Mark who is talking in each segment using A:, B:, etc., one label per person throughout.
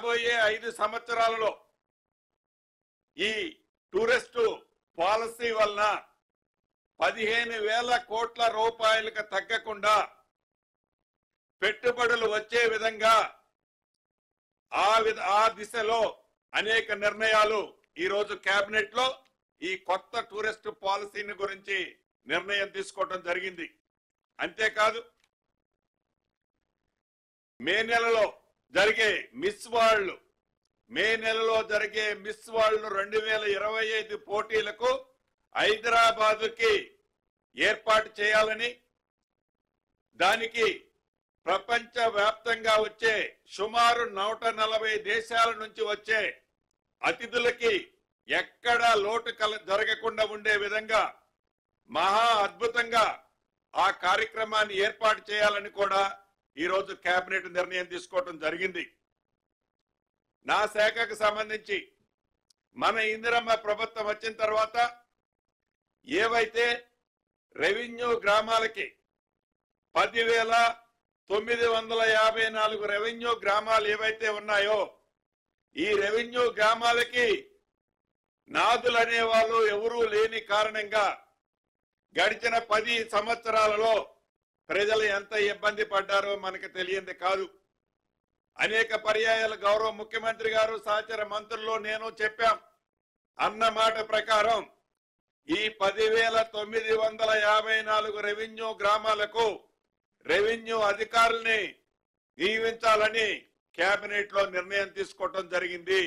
A: రాబోయే 5 సంవత్సరాలలో ఈ టూరిస్టు పాలసీ వలన 15,000 కోట్ల రూపాయలకు తగ్గకుండా పెట్టుబడులు వచ్చే విధంగా ఆ దిశలో అనేక నిర్ణయాలు ఈ రోజు కేబినెట్ లో ఈ కొత్త టూరిస్ట్ పాలసీని గురించి నిర్ణయం తీసుకోవడం జరిగింది. అంతేకాదు మే నెలలో జరిగే మిస్ వరల్డ్ 2025 పోటీలకు హైదరాబాదుకి ఏర్పాటు చేయాలని, దానికి ప్రపంచ వ్యాప్తంగా వచ్చే సుమారు 140 దేశాల నుంచి వచ్చే అతిథులకి ఎక్కడా లోటు జరగకుండా ఉండే విధంగా మహా అద్భుతంగా ఆ కార్యక్రమాన్ని ఏర్పాటు చేయాలని కూడా ఈ రోజు కేబినెట్ నిర్ణయం తీసుకోవడం జరిగింది. నా శాఖకు సంబంధించి మన ఇందిరమ్మ ప్రభుత్వం వచ్చిన తర్వాత ఏవైతే రెవెన్యూ గ్రామాలకి 10,954 రెవెన్యూ గ్రామాలు ఏవైతే ఉన్నాయో ఈ రెవెన్యూ గ్రామాలకి నాదులు అనేవాళ్ళు ఎవరూ లేని కారణంగా గడిచిన 10 సంవత్సరాలలో ప్రజలు ఎంత ఇబ్బంది పడ్డారో మనకు తెలియంది కాదు. అనేక పర్యాయాలు గౌరవ ముఖ్యమంత్రి గారు, సహచర మంత్రులు, నేను చెప్పాం. అన్న మాట ప్రకారం ఈ 10,954 రెవెన్యూ గ్రామాలకు రెవెన్యూ అధికారుల్ని నియమించాలని కేబినెట్ లో నిర్ణయం తీసుకోవడం జరిగింది.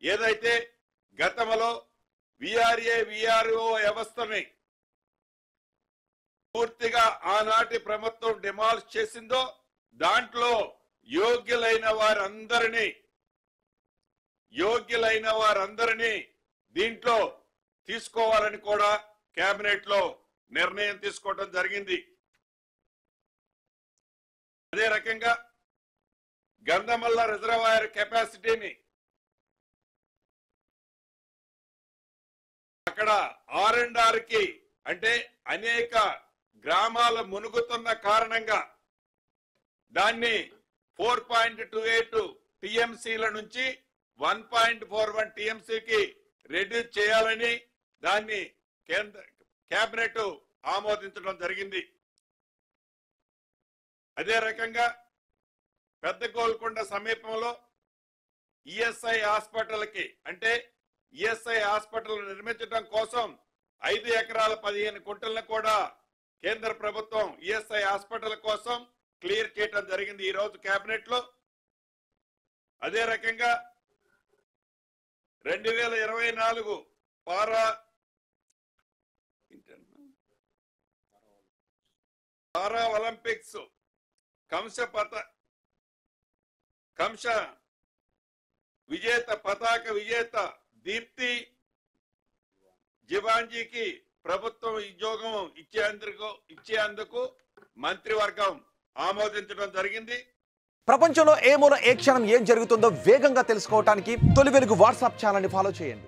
A: ఏదైతే గతంలో విఆర్ఏ విఆర్ఓ వ్యవస్థని పూర్తిగా ఆనాటి ప్రభుత్వం డిమాలిష్ చేసిందో దాంట్లో యోగ్యులైన వారందరినీ దీంట్లో తీసుకోవాలని కూడా కేబినెట్ లో నిర్ణయం తీసుకోవడం జరిగింది. అదే రకంగా గంధమల్ల రిజర్వాయర్ కెపాసిటీని అక్కడ R&R కి అంటే అనేక గ్రామాలు మునుగుతున్న కారణంగా దాన్ని 4.28 టీఎంసీల నుంచి 1.41 టీఎంసీకి రెడ్యూస్ చేయాలని దాన్ని కేబినెట్ ఆమోదించడం జరిగింది. అదే రకంగా పెద్ద గోల్కొండ సమీపంలో ఈఎస్ఐ హాస్పిటల్కి అంటే ఈఎస్ఐ హాస్పిటల్ నిర్మించడం కోసం 5 ఎకరాల 15 గుంటలను కూడా కేంద్ర ప్రభుత్వం ఈఎస్ఐ హాస్పిటల్ కోసం క్లియర్ చేయడం జరిగింది ఈ రోజు కేబినెట్ లో. అదే రకంగా 2024 పారా ఒలింపిక్స్ కంస విజేత పతాక విజేత దీప్తి జివాంజీకి ప్రభుత్వం ఉద్యోగం ఇచ్చేందుకు మంత్రివర్గం ఆమోదించడం జరిగింది.
B: ప్రపంచంలో ఏ మూల ఏ క్షణం ఏం జరుగుతుందో వేగంగా తెలుసుకోవడానికి తొలి వెలుగు వాట్సాప్ ఛానల్ ని ఫాలో చేయండి.